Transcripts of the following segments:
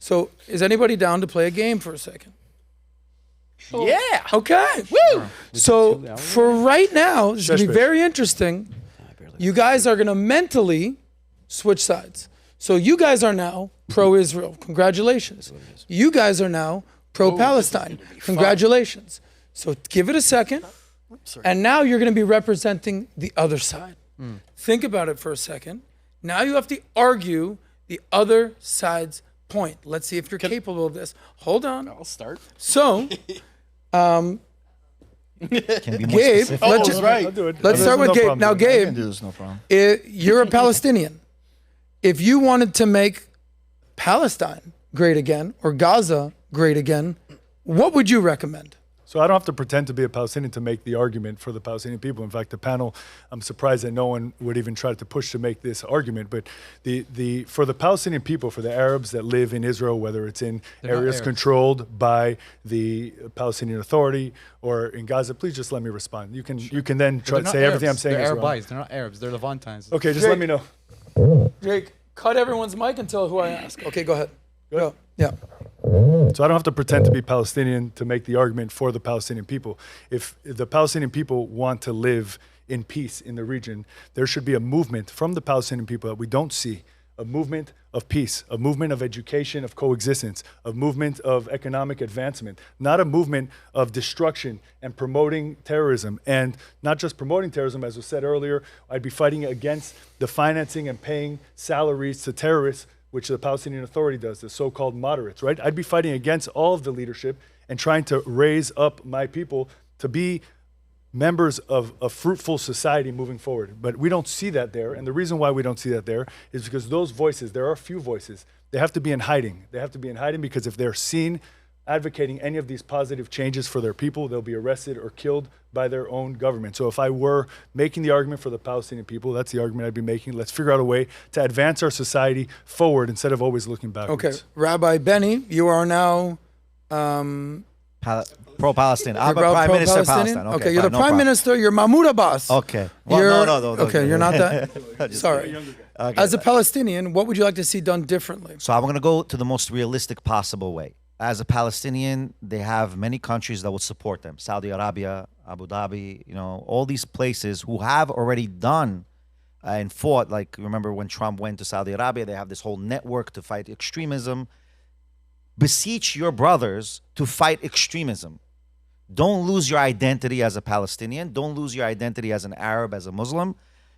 So is anybody down to play a game for a second? Yeah. Okay. Woo! So for right now, it's going to be very interesting. You guys are going to mentally switch sides. So you guys are now pro-Israel. Congratulations. You guys are now pro-Palestine. Congratulations. So give it a second. And now you're going to be representing the other side. Think about it for a second. Now you have to argue the other side's point. Let's see if you're capable of this. Hold on. I'll start. So, Can be more Gabe, specific. let's start with Gabe. Now, I can Gabe, do this, no problem. you're a Palestinian. If you wanted to make Palestine great again or Gaza great again, what would you recommend? So I don't have to pretend to be a Palestinian to make the argument for the Palestinian people. In fact, the panel, I'm surprised that no one would even try to push to make this argument. But for the Palestinian people, for the Arabs that live in Israel, whether it's in areas controlled by the Palestinian Authority or in Gaza, please just let me respond. You can then try to say everything I'm saying They're is wrong. Arabis. They're not Arabs. They're Levantines. Okay, just let me know. Jake, cut everyone's mic and tell who I ask. Okay, go ahead. Go. Yeah. So I don't have to pretend to be Palestinian to make the argument for the Palestinian people. If the Palestinian people want to live in peace in the region, there should be a movement from the Palestinian people that we don't see, a movement of peace, a movement of education, of coexistence, a movement of economic advancement, not a movement of destruction and promoting terrorism. And not just promoting terrorism, as was said earlier, I'd be fighting against the financing and paying salaries to terrorists, which the Palestinian Authority does, the so-called moderates, right? I'd be fighting against all of the leadership and trying to raise up my people to be members of a fruitful society moving forward. But we don't see that there. And the reason why we don't see that there is because those voices, there are a few voices, they have to be in hiding. They have to be in hiding because if they're seen advocating any of these positive changes for their people, they'll be arrested or killed by their own government. So if I were making the argument for the Palestinian people, that's the argument I'd be making. Let's figure out a way to advance our society forward instead of always looking backwards. Okay, Rabbi Benny, you are now Pro-Palestine. I'm a prime minister of Palestine. Okay, you're the prime minister. You're Mahmoud Abbas. Okay. Well, no. Okay, you're not that. Sorry. Okay. As a Palestinian, what would you like to see done differently? So I'm going to go to the most realistic possible way. As a Palestinian, they have many countries that will support them. Saudi Arabia, Abu Dhabi, all these places who have already done and fought. Like, remember when Trump went to Saudi Arabia, they have this whole network to fight extremism. Beseech your brothers to fight extremism. Don't lose your identity as a Palestinian. Don't lose your identity as an Arab, as a Muslim.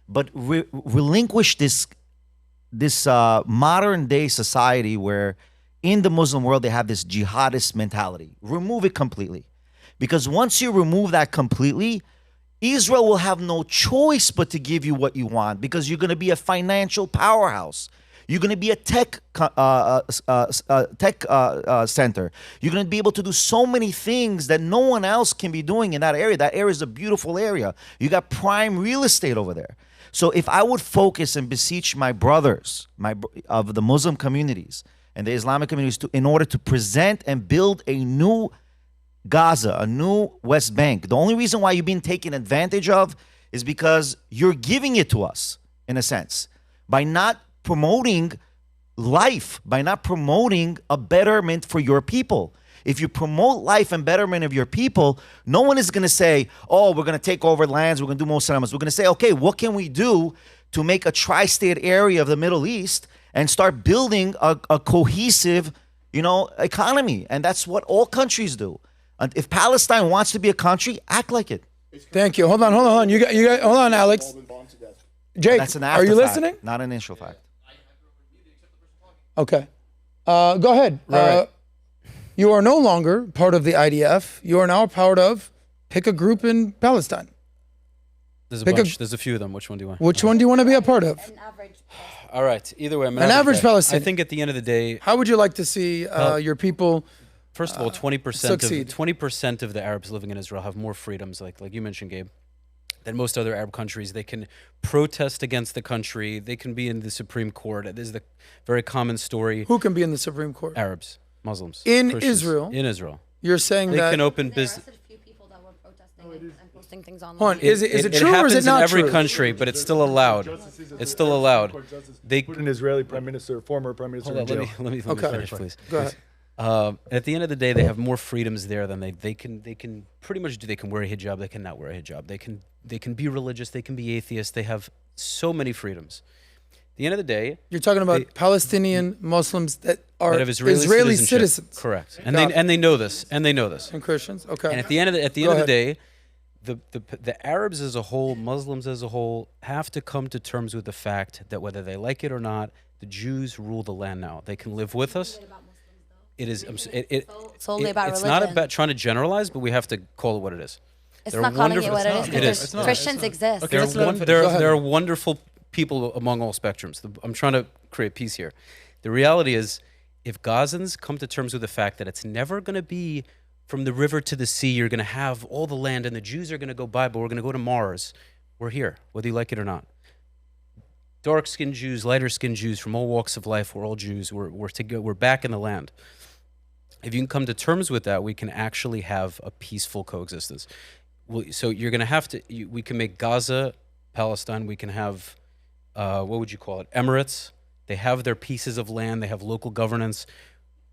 But relinquish this modern day society where in the Muslim world, they have this jihadist mentality. Remove it completely. Because once you remove that completely, Israel will have no choice but to give you what you want because you're going to be a financial powerhouse. You're going to be a tech center. You're going to be able to do so many things that no one else can be doing in that area. That area is a beautiful area. You got prime real estate over there. So if I would focus and beseech my brothers of the Muslim communities and the Islamic communities in order to present and build a new Gaza, a new West Bank. The only reason why you've been taken advantage of is because you're giving it to us, in a sense, by not promoting life, by not promoting a betterment for your people. If you promote life and betterment of your people, no one is going to say, oh, we're going to take over lands, we're going to do more settlements. We're going to say, okay, what can we do to make a tri-state area of the Middle East and start building a cohesive, economy? And that's what all countries do. And if Palestine wants to be a country, act like it. Thank you. Hold on. You got. Hold on, Alex. Jake, That's an are you after fact, listening? not an initial fact. Okay. Go ahead. Right. You are no longer part of the IDF. You are now part of, pick a group in Palestine. There's a bunch. There's a few of them. Which one do you want? Which one do you want to be a part of? An average. All right. Either way, I'm An average guy. Palestinian. I think at the end of the day, How would you like to see your people first of all, 20% succeed? 20% of the Arabs living in Israel have more freedoms, like you mentioned, Gabe, than most other Arab countries. They can protest against the country. They can be in the Supreme Court. This is the very common story. Who can be in the Supreme Court? Arabs, Muslims, In Christians. Israel? In Israel. You're saying They that can open There business. arrested a few people that were protesting and posting things online. Hold on, is it true or is it not in every true? country, but it's still allowed. It's still allowed. They Put an Israeli prime minister, former prime minister hold in on, jail. let me Okay. finish, please. Go ahead. At the end of the day, they have more freedoms there than they can pretty much do. They can wear a hijab. They can not wear a hijab. They can be religious. They can be atheist. They have so many freedoms. At the end of the day, You're talking about Palestinian Muslims that are that have Israeli citizenship. citizens. Correct. Got And they know this. And they know this. And Christians. Okay. And at the end of Go the ahead. day, the Arabs as a whole, Muslims as a whole, have to come to terms with the fact that whether they like it or not, the Jews rule the land now. They can live with us. It is. It's only about It's religion. not about trying to generalize, but we have to call it what it is. It's They're not calling it wonderful- what it is. It Because is. Christians exist. There let's let him finish. Go ahead. are wonderful people among all spectrums. I'm trying to create peace here. The reality is, if Gazans come to terms with the fact that it's never going to be from the river to the sea, you're going to have all the land, and the Jews are going to go by, but we're going to go to Mars. We're here, whether you like it or not. Dark-skinned Jews, lighter-skinned Jews from all walks of life, we're all Jews. We're back in the land. If you can come to terms with that, we can actually have a peaceful coexistence. So you're going to have to. We can make Gaza, Palestine. We can have, what would you call it? Emirates. They have their pieces of land. They have local governance.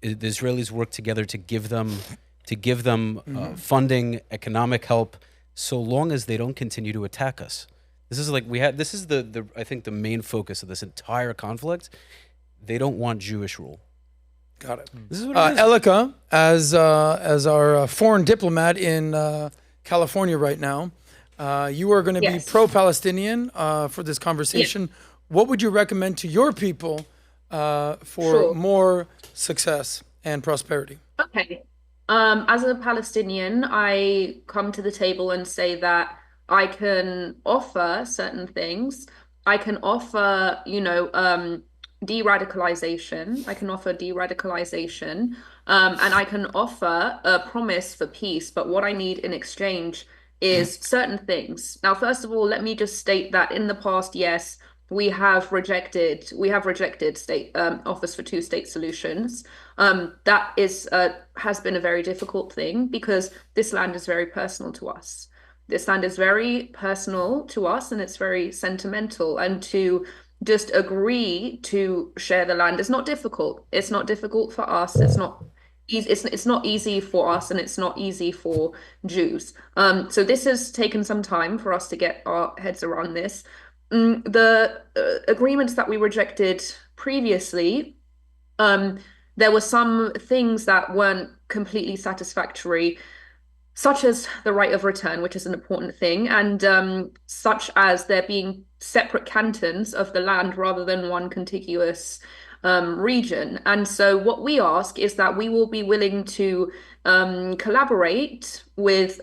The Israelis work together to give them funding, economic help, so long as they don't continue to attack us. This is This is the I think the main focus of this entire conflict. They don't want Jewish rule. Got it. This is what it is. Elika, as our foreign diplomat in California right now, you are going to be pro-Palestinian for this conversation. What would you recommend to your people for more success and prosperity? Okay. As a Palestinian, I come to the table and say that I can offer certain things. I can offer, de-radicalization. I can offer de-radicalization, and I can offer a promise for peace. But what I need in exchange is certain things. Now, first of all, let me just state that in the past, yes, we have rejected state offers for two-state solutions. That has been a very difficult thing because this land is very personal to us. This land is very personal to us, and it's very sentimental. And to just agree to share the land is not difficult. It's not difficult for us. It's not easy. It's not easy for us, and it's not easy for Jews. So this has taken some time for us to get our heads around this. The agreements that we rejected previously, there were some things that weren't completely satisfactory, such as the right of return, which is an important thing, and such as there being separate cantons of the land rather than one contiguous region. And so what we ask is that we will be willing to collaborate with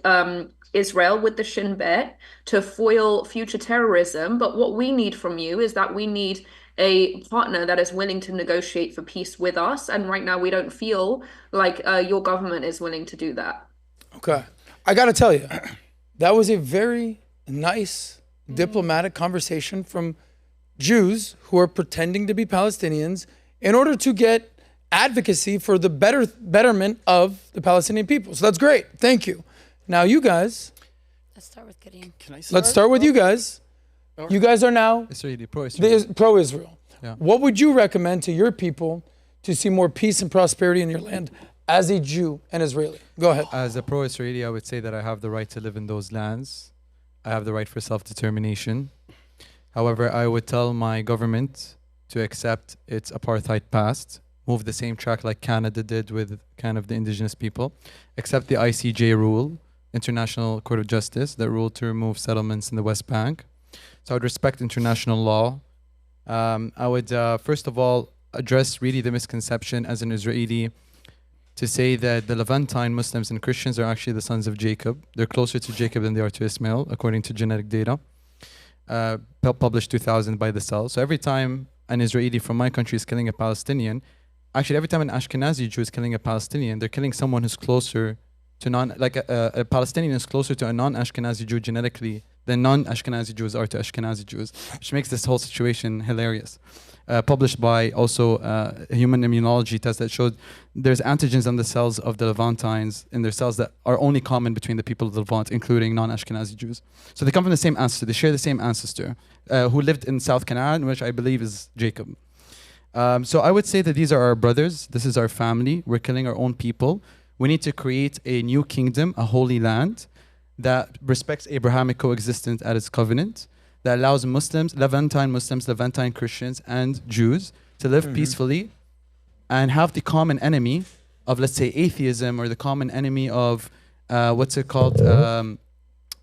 Israel, with the Shin Bet, to foil future terrorism. But what we need from you is that we need a partner that is willing to negotiate for peace with us. And right now we don't feel like your government is willing to do that. Okay. I got to tell you, that was a very nice diplomatic conversation from Jews who are pretending to be Palestinians in order to get advocacy for the betterment of the Palestinian people. So that's great. Thank you. Now you guys, Let's start with Gideon. let's start with you guys. You guys are now Israeli, pro-Israeli. pro-Israel. Yeah. What would you recommend to your people to see more peace and prosperity in your land as a Jew and Israeli? Go ahead. As a pro-Israeli, I would say that I have the right to live in those lands. I have the right for self-determination. However, I would tell my government to accept its apartheid past, move the same track like Canada did with kind of the indigenous people, accept the ICJ rule, International Court of Justice, that ruled to remove settlements in the West Bank. So I would respect international law. I would, first of all, address really the misconception as an Israeli to say that the Levantine Muslims and Christians are actually the sons of Jacob. They're closer to Jacob than they are to Ismail, according to genetic data, published 2000 by the Cell. So every time an Israeli from my country is killing a Palestinian, actually every time an Ashkenazi Jew is killing a Palestinian, they're killing someone who's closer to a Palestinian is closer to a non-Ashkenazi Jew genetically than non-Ashkenazi Jews are to Ashkenazi Jews, which makes this whole situation hilarious. Published by also a human immunology test that showed there's antigens on the cells of the Levantines in their cells that are only common between the people of the Levant, including non-Ashkenazi Jews. So they come from the same ancestor, they share the same ancestor, who lived in South Canaan, which I believe is Jacob. So I would say that these are our brothers, this is our family, we're killing our own people. We need to create a new kingdom, a holy land, that respects Abrahamic coexistence at its covenant, that allows Muslims, Levantine Christians, and Jews to live peacefully and have the common enemy of, let's say, atheism, or the common enemy of, what's it called?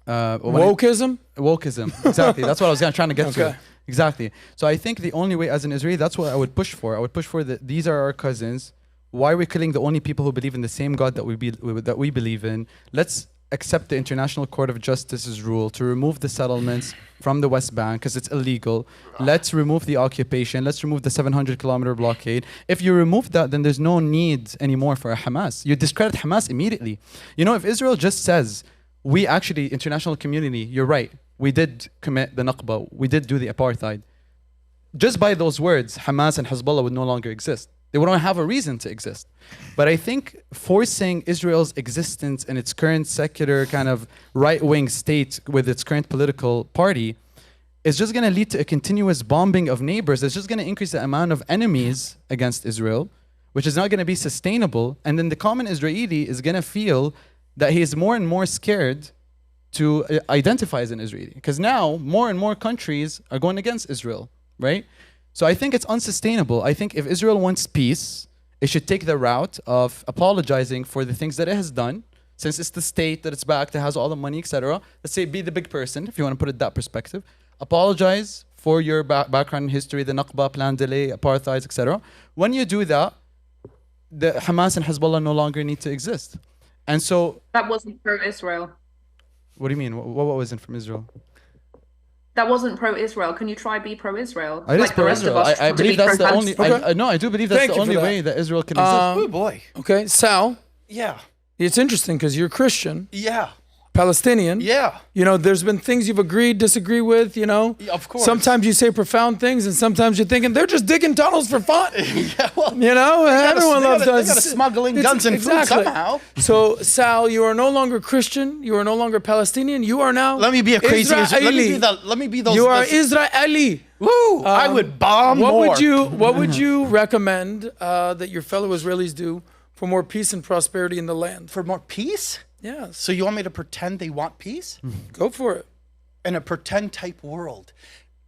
Wokeism? Wokeism, exactly. That's what I was trying to get to. Okay. Exactly. So I think the only way, as an Israeli, that's what I would push for. I would push for that these are our cousins. Why are we killing the only people who believe in the same God that we believe in? Let's accept the International Court of Justice's rule to remove the settlements from the West Bank because it's illegal. Let's remove the occupation. Let's remove the 700-kilometer blockade. If you remove that, then there's no need anymore for a Hamas. You discredit Hamas immediately. You know, if Israel just says, we actually, international community, you're right, we did commit the Nakba, we did do the apartheid. Just by those words, Hamas and Hezbollah would no longer exist. They wouldn't have a reason to exist. But I think forcing Israel's existence in its current secular kind of right-wing state with its current political party is just going to lead to a continuous bombing of neighbors. It's just going to increase the amount of enemies against Israel, which is not going to be sustainable. And then the common Israeli is going to feel that he is more and more scared to identify as an Israeli. Because now more and more countries are going against Israel, right? So I think it's unsustainable. I think if Israel wants peace, it should take the route of apologizing for the things that it has done, since it's the state that it's backed, that has all the money, etc. Let's say be the big person, if you want to put it that perspective. Apologize for your background in history, the Nakba, plan delay, apartheid, etc. When you do that, the Hamas and Hezbollah no longer need to exist. And so... That wasn't pro-Israel. What do you mean? What wasn't from Israel? That wasn't pro-Israel. Can you try be pro-Israel? It is pro-Israel. I believe that's the only... Okay. No, I do believe that's the only way that Israel can exist. Oh boy. Okay, Sal, Yeah. it's interesting because you're Christian, Yeah. Palestinian. Yeah. You know, there's been things you've agreed, disagree with, you know. Yeah, of course. Sometimes you say profound things and sometimes you're thinking they're just digging tunnels for fun. Yeah, well, You know, everyone loves They us. gotta smuggle in guns and food somehow. So, Sal, you are no longer Christian. You are no longer Palestinian. You are now Let me be a crazy. Israeli. Let me be those. You are Israeli. Woo! I would bomb What more. What would you recommend that your fellow Israelis do for more peace and prosperity in the land? For more peace? Yes. So you want me to pretend they want peace? Go for it. In a pretend type world.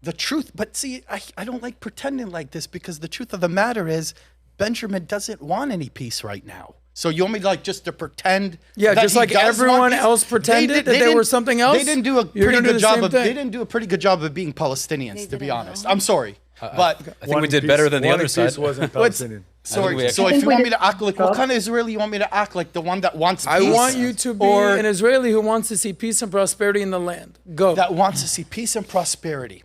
The truth, but see, I don't like pretending like this because the truth of the matter is Benjamin doesn't want any peace right now. So you want me like just to pretend? Yeah, that just he like does everyone want peace? else pretended that they didn't- were something else? They didn't do a You're pretty gonna do good the job same of. thing. They didn't do a pretty good job of being Palestinians, to be didn't, honest. no. I'm sorry, but I think we did better than the other side. Wasn't Palestinian. sorry. So I if think you we want me did- to act like what kind of Israeli you want me to act like? The one that wants peace? I want you to be or an Israeli who wants to see peace and prosperity in the land. Go. that wants to see peace and prosperity.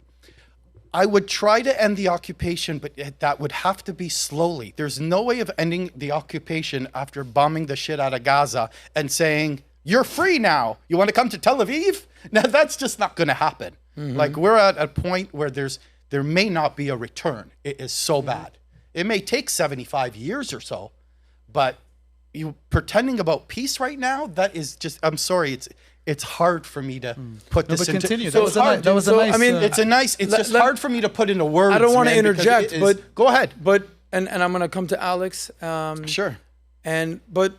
I would try to end the occupation, but that would have to be slowly. There's no way of ending the occupation after bombing the shit out of Gaza and saying, you're free now. You want to come to Tel Aviv? Now, that's just not going to happen. Like, we're at a point where there may not be a return. It is so bad. It may take 75 years or so, but you pretending about peace right now, that is just, I'm sorry, it's hard for me to put this but into. continue. So That was a hard, that was a so, nice... I mean, it's just hard for me to put into words. I don't want to man, because interject, it is- but go ahead. But and I'm going to come to Alex. Sure. But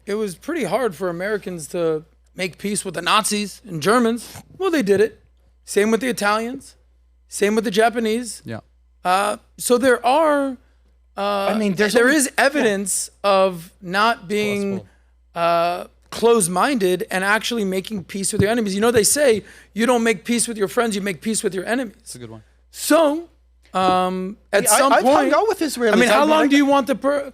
it was pretty hard for Americans to make peace with the Nazis and Germans. Well, they did it. Same with the Italians. Same with the Japanese. Yeah. So there are. I mean, there is evidence of not being closed-minded and actually making peace with your enemies. You know, they say you don't make peace with your friends, you make peace with your enemies. That's a good one. So, at some I've point, hung out with Israelis. I mean, how I've long like- do you want the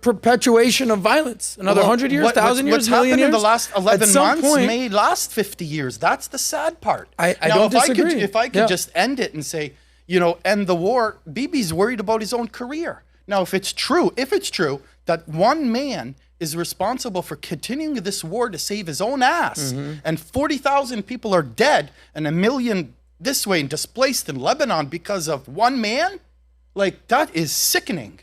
perpetuation of violence? Another 100 years, 1,000 years, What's million happened years? in the last 11 At some months point, may last 50 years. That's the sad part. I now, don't disagree. If I could Yeah. just end it and say, you know, end the war, Bibi's worried about his own career. Now, if it's true that one man is responsible for continuing this war to save his own ass, and 40,000 people are dead and 1 million this way and displaced in Lebanon because of one man, like that is sickening.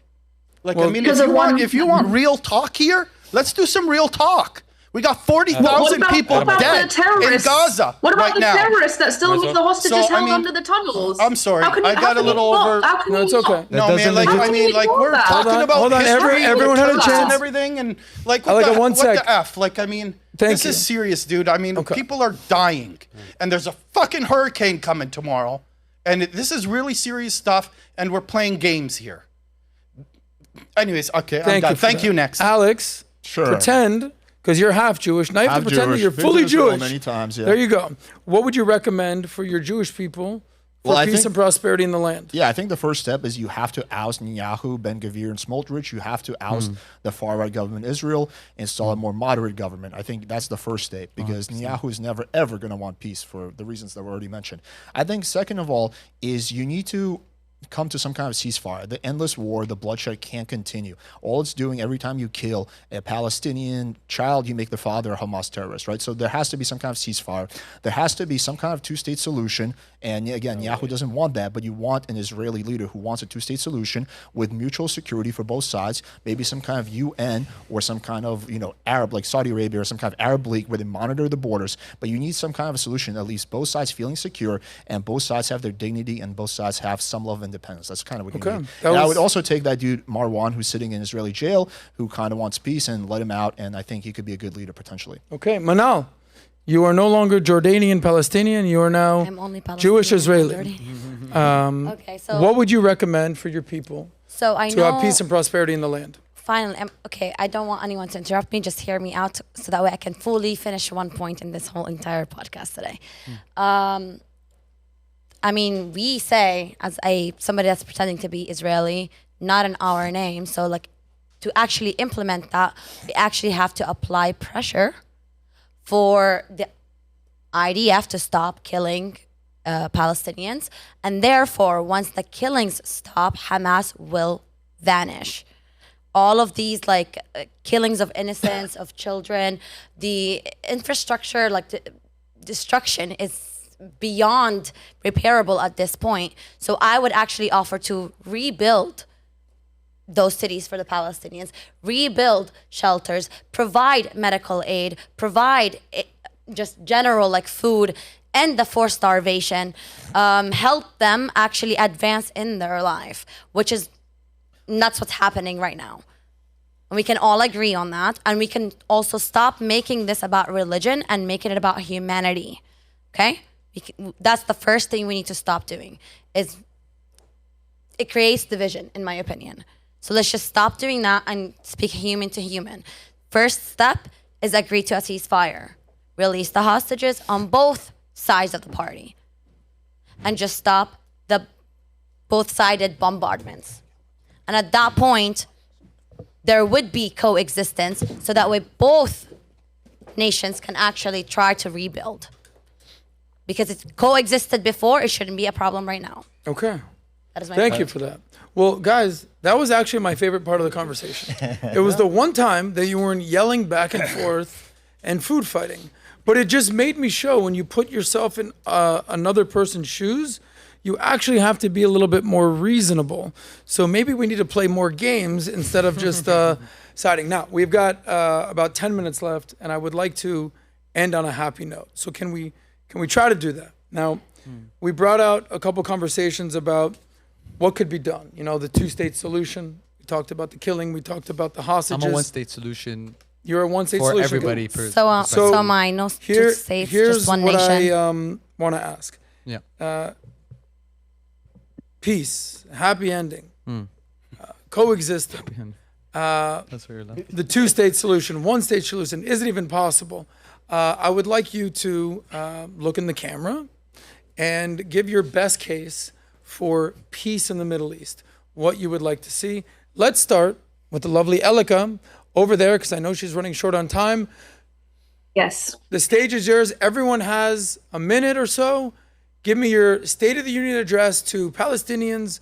Like, Well, I mean, because if you want real talk here, let's do some real talk. We got 40,000 people dead in Gaza What about right the now. terrorists that still leave the hostages So, I held mean, under the tunnels? I'm sorry, How can I got a little over. No, it's okay. No, man, like, I mean, like, we're talking about hold on. history Everyone had a and chance. everything, and like, I what, like the, it. One what sec. the F? Like, I mean, Thank this you. is serious, dude. I mean, Okay. people are dying, and there's a fucking hurricane coming tomorrow, and this is really serious stuff, and we're playing games here. Anyways, okay, I'm done. Thank you, next. Alex, Sure. pretend, because you're half Jewish. Now you have I'm to pretend that Jewish. you're Been to fully Israel Jewish. many times, yeah. There you go. What would you recommend for your Jewish people for Well, I peace think- and prosperity in the land? Yeah, I think the first step is you have to oust Netanyahu, Ben-Gvir, and Smotrich. You have to oust the far-right government Israel, install a more moderate government. I think that's the first step because Netanyahu is never, ever going to want peace for the reasons that were already mentioned. I think second of all is you need to come to some kind of ceasefire. The endless war, the bloodshed can't continue. All it's doing every time you kill a Palestinian child, you make the father a Hamas terrorist, right? So there has to be some kind of ceasefire. There has to be some kind of two-state solution. And again, Netanyahu doesn't want that, but you want an Israeli leader who wants a two-state solution with mutual security for both sides, maybe some kind of UN or some kind of, Arab, like Saudi Arabia or some kind of Arab league where they monitor the borders. But you need some kind of a solution that leaves both sides feeling secure and both sides have their dignity and both sides have some level of independence. That's kind of what you need. And I would also take that dude, Marwan, who's sitting in Israeli jail, who kind of wants peace, and let him out. And I think he could be a good leader potentially. Okay, Manal, you are no longer Jordanian Palestinian. You are now I'm only Jewish Palestinian, Israeli. Okay, so What would you recommend for your people so I to know have peace and prosperity in the land? finally, okay, I don't want anyone to interrupt me. Just hear me out so that way I can fully finish one point in this whole entire podcast today. I mean, we say as somebody that's pretending to be Israeli, not in our name. So like to actually implement that, we actually have to apply pressure for the IDF to stop killing Palestinians. And therefore, once the killings stop, Hamas will vanish. All of these killings of innocents, of children, the infrastructure, the destruction is beyond repairable at this point. So I would actually offer to rebuild those cities for the Palestinians, rebuild shelters, provide medical aid, provide just general food, end the forced starvation, help them actually advance in their life, that's what's happening right now. And we can all agree on that. And we can also stop making this about religion and making it about humanity. Okay? That's the first thing we need to stop doing. Is it creates division, in my opinion. So let's just stop doing that and speak human to human. First step is agree to a ceasefire. Release the hostages on both sides of the party. And just stop the both-sided bombardments. And at that point, there would be coexistence so that way both nations can actually try to rebuild. Because it's coexisted before, it shouldn't be a problem right now. Okay. That is my Thank point. you for that. Well, guys, that was actually my favorite part of the conversation. It was the one time that you weren't yelling back and forth and food fighting. But it just made me show when you put yourself in another person's shoes, you actually have to be a little bit more reasonable. So maybe we need to play more games instead of just siding. Now, we've got about 10 minutes left, and I would like to end on a happy note. So can we try to do that? Now, we brought out a couple conversations about what could be done. The two-state solution. We talked about the killing. We talked about the hostages. I'm a one-state solution You're a one-state for solution. everybody. So am I. No two states, here's just one what nation. I want to ask. Yeah. Peace, happy ending, coexisting. That's where you're laughing. The two-state solution, one-state solution, is it even possible? I would like you to look in the camera and give your best case for peace in the Middle East, what you would like to see. Let's start with the lovely Elika over there, because I know she's running short on time. Yes. The stage is yours. Everyone has a minute or so. Give me your State of the Union address to Palestinians,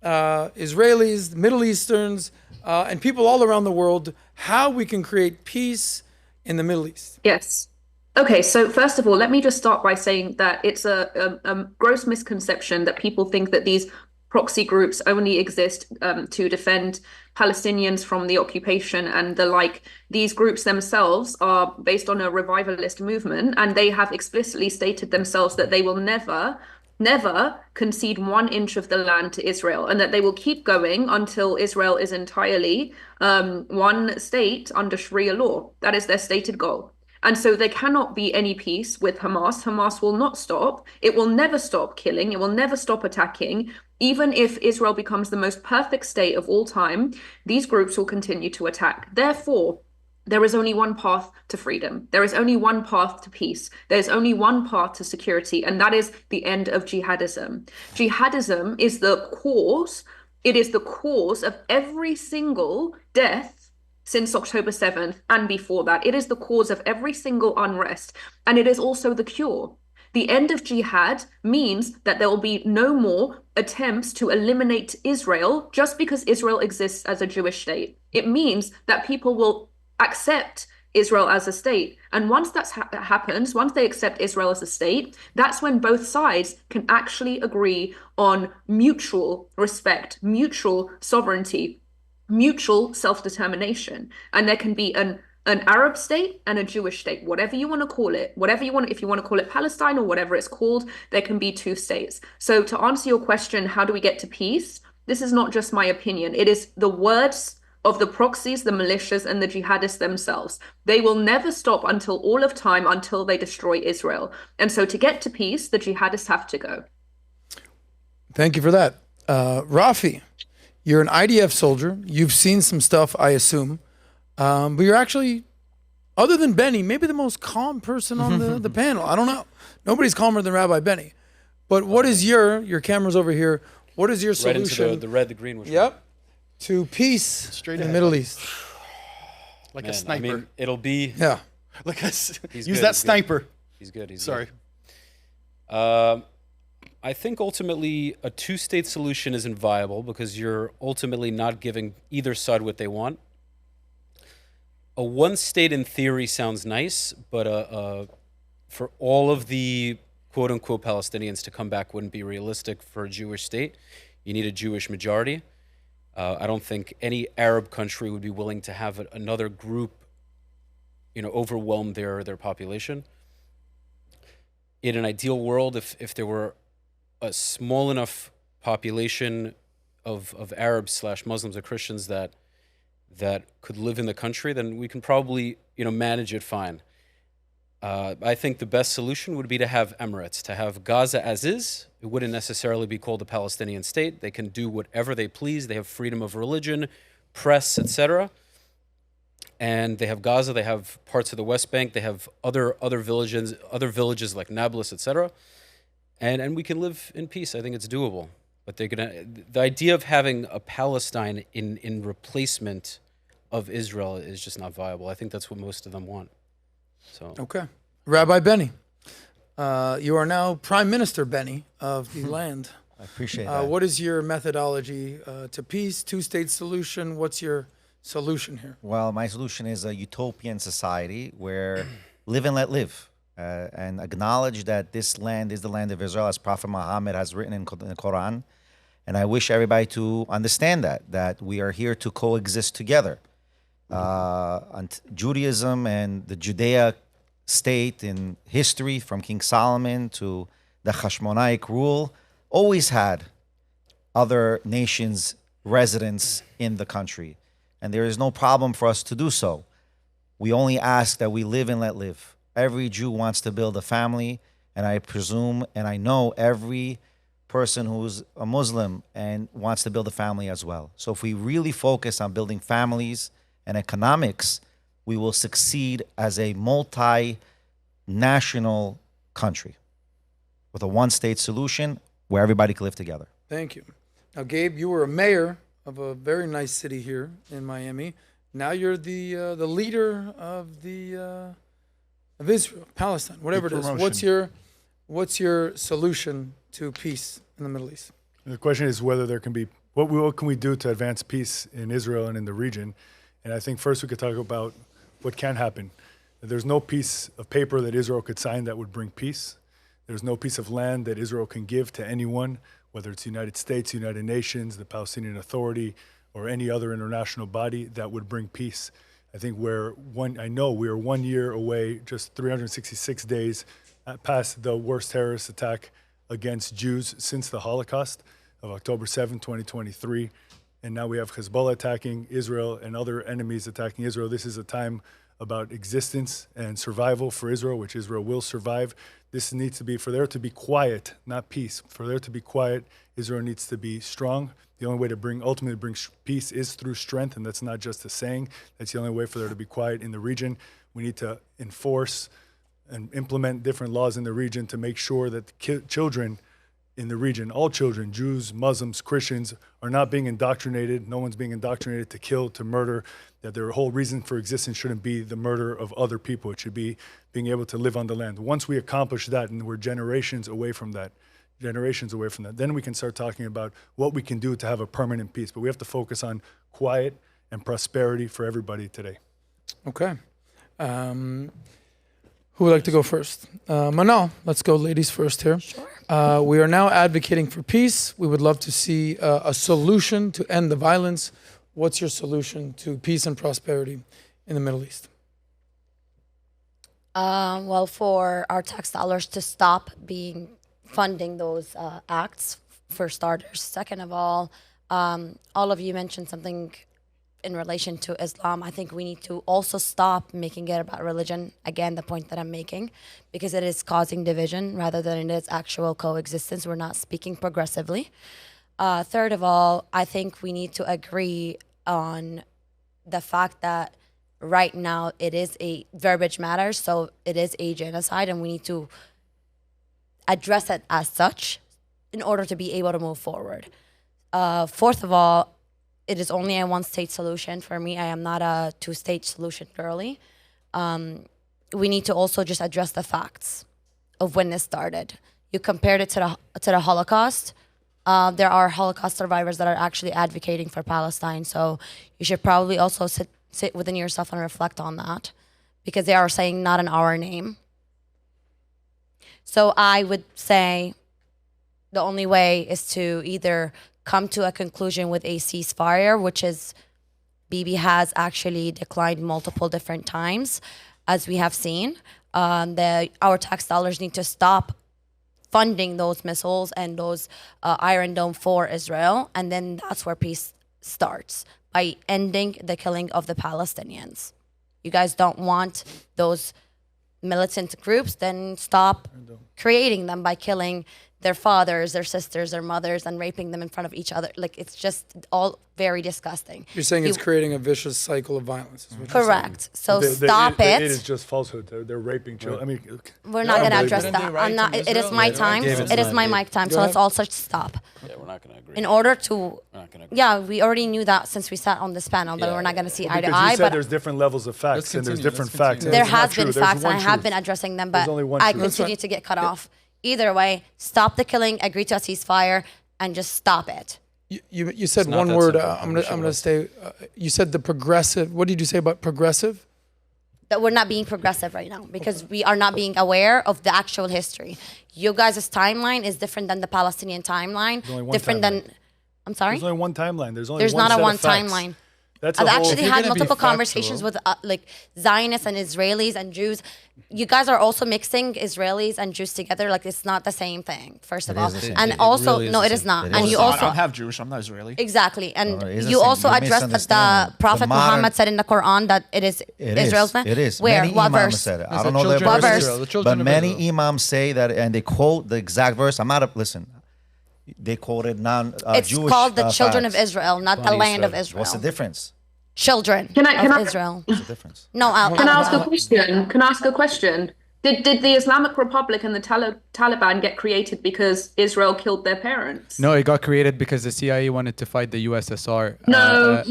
Israelis, Middle Easterns, and people all around the world how we can create peace in the Middle East. Yes. Okay, so first of all, let me just start by saying that it's a gross misconception that people think that these proxy groups only exist to defend Palestinians from the occupation and the like. These groups themselves are based on a revivalist movement, and they have explicitly stated themselves that they will never concede 1 inch of the land to Israel, and that they will keep going until Israel is entirely one state under Sharia law. That is their stated goal. And so there cannot be any peace with Hamas. Hamas will not stop. It will never stop killing. It will never stop attacking. Even if Israel becomes the most perfect state of all time, these groups will continue to attack. Therefore, there is only one path to freedom. There is only one path to peace. There's only one path to security, and that is the end of jihadism. Jihadism is the cause, it is the cause of every single death since October 7th and before that. It is the cause of every single unrest, and it is also the cure. The end of jihad means that there will be no more attempts to eliminate Israel just because Israel exists as a Jewish state. It means that people will accept Israel as a state. And once that happens, once they accept Israel as a state, that's when both sides can actually agree on mutual respect, mutual sovereignty, mutual self-determination. And there can be an Arab state and a Jewish state, whatever you want to call it, whatever you want, if you want to call it Palestine or whatever it's called, there can be 2 states. So to answer your question, how do we get to peace? This is not just my opinion. It is the words of the proxies, the militias, and the jihadists themselves. They will never stop until all of time, until they destroy Israel. And so to get to peace, the jihadists have to go. Thank you for that. Rafi, you're an IDF soldier. You've seen some stuff, I assume. But you're actually, other than Benny, maybe the most calm person on the panel. I don't know. Nobody's calmer than Rabbi Benny. But what is your camera's over here, what is your solution? Right into the red, the green. Yep. To peace Straight in the ahead. Middle East. Like Man, a sniper. I mean, it'll be. Yeah. Like a, He's use good, that he's good. sniper. He's good. He's Sorry. good. I think ultimately a 2-state solution isn't viable because you're ultimately not giving either side what they want. A 1-state in theory sounds nice, but for all of the quote-unquote Palestinians to come back wouldn't be realistic for a Jewish state. You need a Jewish majority. I don't think any Arab country would be willing to have another group, overwhelm their population. In an ideal world, if there were a small enough population of Arabs / Muslims or Christians that could live in the country, then we can probably manage it fine. I think the best solution would be to have Emirates, to have Gaza as is. It wouldn't necessarily be called a Palestinian state. They can do whatever they please. They have freedom of religion, press, etc. And they have Gaza. They have parts of the West Bank. They have other villages like Nablus, etc. And we can live in peace. I think it's doable. But the idea of having a Palestine in replacement of Israel is just not viable. I think that's what most of them want. So Okay. Rabbi Benny, you are now Prime Minister Benny of the land. I appreciate that. What is your methodology to peace, 2-state solution? What's your solution here? Well, my solution is a utopian society where live and let live, and acknowledge that this land is the land of Israel, as Prophet Muhammad has written in the Quran. And I wish everybody to understand that we are here to coexist together. And Judaism and the Judea state in history, from King Solomon to the Hashmonaic rule, always had other nations' residents in the country. And there is no problem for us to do so. We only ask that we live and let live. Every Jew wants to build a family, and I presume and I know every person who's a Muslim and wants to build a family as well. So if we really focus on building families and economics, we will succeed as a multi-national country with a 1-state solution where everybody can live together. Thank you. Now, Gabe, you were a mayor of a very nice city here in Miami. Now you're the leader of of Israel, Palestine, whatever it is. What's your solution to peace in the Middle East? The question is whether there can be what can we do to advance peace in Israel and in the region? And I think first we could talk about what can happen. There's no piece of paper that Israel could sign that would bring peace. There's no piece of land that Israel can give to anyone, whether it's the United States, United Nations, the Palestinian Authority, or any other international body that would bring peace. I think we are 1 year away, just 366 days past the worst terrorist attack against Jews since the Holocaust of October 7, 2023. And now we have Hezbollah attacking Israel and other enemies attacking Israel. This is a time about existence and survival for Israel, which Israel will survive. This needs to be, for there to be quiet, not peace. For there to be quiet, Israel needs to be strong. The only way to ultimately bring peace is through strength, and that's not just a saying. That's the only way for there to be quiet in the region. We need to enforce and implement different laws in the region to make sure that children in the region, all children, Jews, Muslims, Christians, are not being indoctrinated. No one's being indoctrinated to kill, to murder, that their whole reason for existence shouldn't be the murder of other people. It should be being able to live on the land. Once we accomplish that, and we're generations away from that, then we can start talking about what we can do to have a permanent peace. But we have to focus on quiet and prosperity for everybody today. Okay. Who would like to go first? Manal, let's go ladies first here. Sure. We are now advocating for peace. We would love to see a solution to end the violence. What's your solution to peace and prosperity in the Middle East? Well, for our tax dollars to stop funding those acts, for starters. Second of all of you mentioned something in relation to Islam. I think we need to also stop making it about religion. Again, the point that I'm making, because it is causing division rather than it is actual coexistence. We're not speaking progressively. Third of all, I think we need to agree on the fact that right now it is a verbiage matters, so it is a genocide, and we need to address it as such in order to be able to move forward. Fourth of all, it is only a one-state solution. For me, I am not a two-state solution girly. We need to also just address the facts of when this started. You compared it to the Holocaust. There are Holocaust survivors that are actually advocating for Palestine. So you should probably also sit within yourself and reflect on that, because they are saying not in our name. So I would say the only way is to either come to a conclusion with a ceasefire, which is Bibi has actually declined multiple different times, as we have seen. Our tax dollars need to stop funding those missiles and those Iron Dome for Israel, and then that's where peace starts, by ending the killing of the Palestinians. You guys don't want those militant groups, then stop creating them by killing their fathers, their sisters, their mothers, and raping them in front of each other. Like, it's just all very disgusting. You're saying it's creating a vicious cycle of violence. Is what correct. So stop it. It is just falsehood. They're raping children. I mean, we're not going to address that. I'm not. It is my time. It is my mic time. So let's all stop. Yeah, we're not going to agree. In order to, We're not gonna agree. yeah, we already knew that since we sat on this panel, that we're not going to see eye to because eye. you said But there's different levels of facts and there's different facts. there has been facts, and I have been addressing them, but only one I truth. continue to get cut off. Either way, stop the killing, agree to a ceasefire, and just stop it. You said It's not one that word. simple. I'm gonna stay. You said the progressive. What did you say about progressive? That we're not being progressive right now because we are not being aware of the actual history. You guys' timeline is different than the Palestinian timeline. only one Different timeline. than. I'm sorry. There's only one timeline. There's only There's one not a set one of facts. timeline. That's I've a whole, actually if had you're gonna be multiple conversations factual- with like Zionists and Israelis and Jews. You guys are also mixing Israelis and Jews together. Like, it's not the same thing, first of all. the same And thing. also, It really is no, the it is same not. thing. And It you is. also I'm half Jewish. I'm not Israeli. exactly. And it's the you same. also You addressed that misunderstand the it. Prophet The modern- Muhammad said in the Quran that it is Israel's land. It is. Where? Many What imams verse? said it. I It's don't the know the children of verses, Israel, the children but of many Israel. imams say that, and they quote the exact verse. I'm not a listen. They quoted It's Jewish. called the children of facts. Israel, not the Funny land of stuff. Israel. What's the difference? Children Can I- of Israel. What's the difference? No, Can I ask a question? Can I ask a question? Did the Islamic Republic and the Taliban get created because Israel killed their parents? No, it got created because the CIA wanted to fight the USSR. No.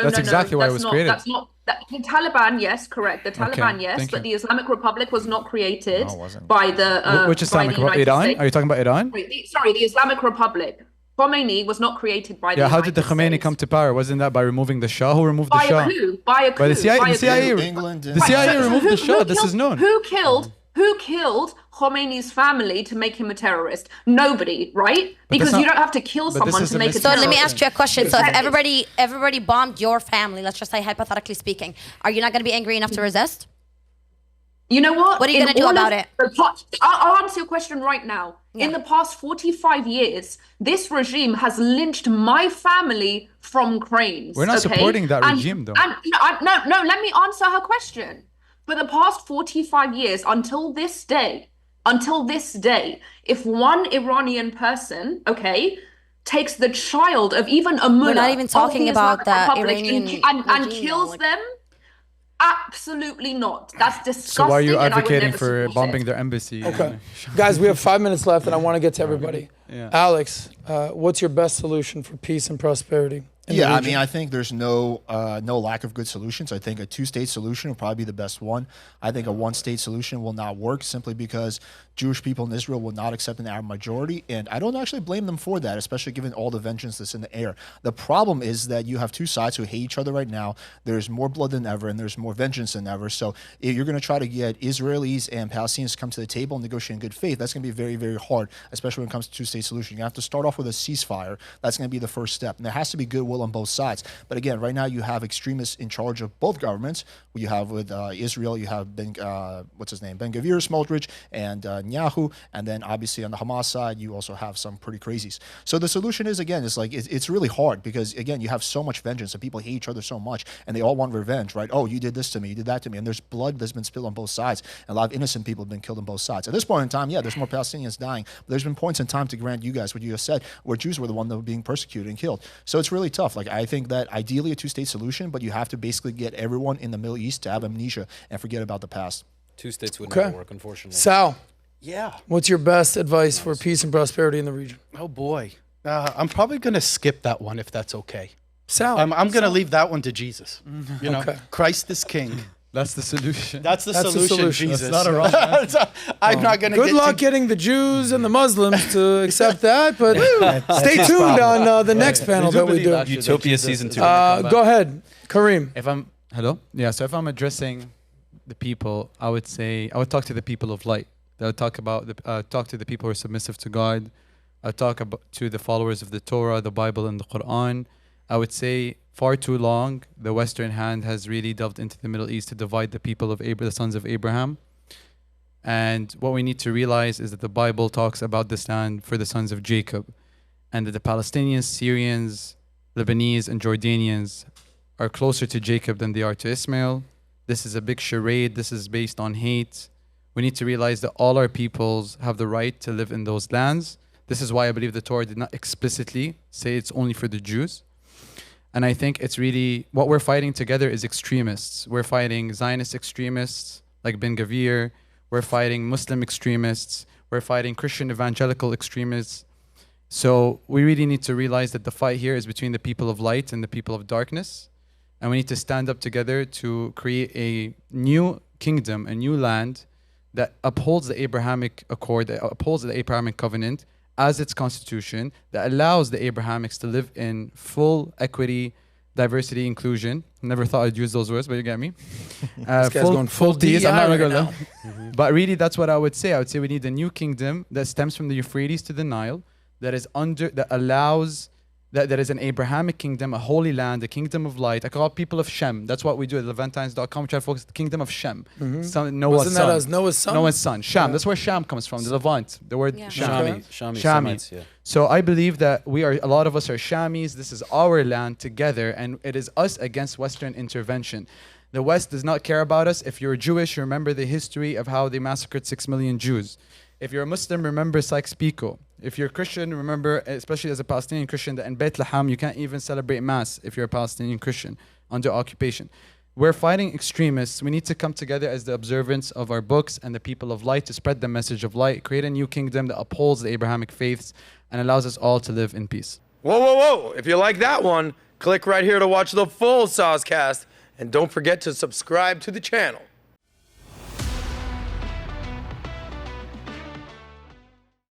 That's exactly why it was created. That's not the Taliban. Yes, correct. The Taliban, yes, thank but you. the Islamic Republic was not created No, it wasn't. by the Which Islamic by the Republic? United Iran? States. Are you talking about Iran? Sorry, the Islamic Republic. Khomeini was not created by the Yeah, how did the United Khomeini States. come to power? Wasn't that by removing the Shah? Who removed the By Shah? a coup, by a coup, By the CIA. by a The CIA, coup. England the CIA removed the Shah. This is known. Who killed Khomeini's family to make him a terrorist? Nobody, right? Because that's you not- don't have to kill but this someone is to a make a mis- So terrorist. let me ask you a question. So if Exactly. everybody bombed your family, let's just say hypothetically speaking, are you not going to be angry enough to resist? You know what? What are you In gonna do all about of it? I'll answer your question right now. Yeah. In the past 45 years, this regime has lynched my family from cranes. We're not okay? supporting that And- regime, though. And no, let me answer her question. For the past 45 years, until this day, if one Iranian person, okay, takes the child of even a mullah, not even talking of about Islamic the Republic Iranian and regime, kills like- them, absolutely not. That's disgusting. So why are you and I would advocating never for support bombing it. their embassy? Okay. Guys, we have 5 minutes left, and I want to get to everybody. Yeah. Alex, what's your best solution for peace and prosperity? in the Yeah, I region? mean, I think there's no lack of good solutions. I think a two-state solution will probably be the best one. I think a one-state solution will not work simply because Jewish people in Israel will not accept an Arab majority, and I don't actually blame them for that, especially given all the vengeance that's in the air. The problem is that you have two sides who hate each other right now. There's more blood than ever, and there's more vengeance than ever. So if you're going to try to get Israelis and Palestinians to come to the table and negotiate in good faith, that's going to be very, very hard, especially when it comes to two-state solution. You have to start off with a ceasefire. That's going to be the first step, and there has to be goodwill on both sides. But again, right now you have extremists in charge of both governments. You have with Israel, you have Ben Gvir, Smotrich, and Netanyahu, and then obviously on the Hamas side, you also have some pretty crazies. So the solution is, again, it's really hard because, again, you have so much vengeance and people hate each other so much and they all want revenge, right? Oh, you did this to me, you did that to me. And there's blood that's been spilled on both sides. And a lot of innocent people have been killed on both sides. At this point in time, yeah, there's more Palestinians dying. But there's been points in time, to grant you guys what you just said, where Jews were the one that were being persecuted and killed. So it's really tough. Like, I think that ideally a two-state solution, but you have to basically get everyone in the Middle East to have amnesia and forget about the past. Two states would Okay. never work, unfortunately. Sal, Yeah. what's your best advice for peace and prosperity in the region? Oh boy. I'm probably going to skip that one if that's okay. Sal, I'm going to leave that one to Jesus. You know, Okay. Christ is King. That's the solution. That's the That's the solution, solution. Jesus. That's not a wrong So, I'm not going to good get luck to- getting the Jews and the Muslims to accept that, but stay tuned on the next panel They that we believe do. actually that Utopia Jesus season is 2. gonna come back. Go ahead, Kareem. If I'm hello, yeah. So if I'm addressing the people, I would talk to the people of light. I would talk to the people who are submissive to God. I would talk to the followers of the Torah, the Bible, and the Quran. I would say far too long the Western hand has really delved into the Middle East to divide the people of the sons of Abraham. And what we need to realize is that the Bible talks about this land for the sons of Jacob, and that the Palestinians, Syrians, Lebanese, and Jordanians are closer to Jacob than they are to Ishmael. This is a big charade. This is based on hate. We need to realize that all our peoples have the right to live in those lands. This is why I believe the Torah did not explicitly say it's only for the Jews. And I think it's really, what we're fighting together is extremists. We're fighting Zionist extremists like Ben Gvir. We're fighting Muslim extremists. We're fighting Christian evangelical extremists. So we really need to realize that the fight here is between the people of light and the people of darkness. And we need to stand up together to create a new kingdom, a new land that upholds the Abrahamic Accord, that upholds the Abrahamic Covenant as its constitution, that allows the Abrahamics to live in full equity, diversity, inclusion. Never thought I'd use those words, but you get me. This guy's going full Ds. I'm DEI not right gonna now. go. But really, that's what I would say. I would say we need a new kingdom that stems from the Euphrates to the Nile, that is an Abrahamic kingdom, a holy land, a kingdom of light. I call it people of Shem. That's what we do at Levantines.com. We try to focus on the kingdom of Shem. Noah's Wasn't son. that as Noah's son? Noah's son. Sham. That's where Sham comes from. The Levant. The word Yeah. Sham. Shami, Shami. Semites, yeah. So I believe that a lot of us are Shamis. This is our land together, and it is us against Western intervention. The West does not care about us. If you're Jewish, remember the history of how they massacred 6 million Jews. If you're a Muslim, remember Sykes-Picot. If you're a Christian, remember, especially as a Palestinian Christian, that in Beit Laham you can't even celebrate Mass if you're a Palestinian Christian under occupation. We're fighting extremists. We need to come together as the observance of our books and the people of light to spread the message of light, create a new kingdom that upholds the Abrahamic faiths and allows us all to live in peace. Whoa, whoa, whoa. If you like that one, click right here to watch the full SOSCAST. And don't forget to subscribe to the channel.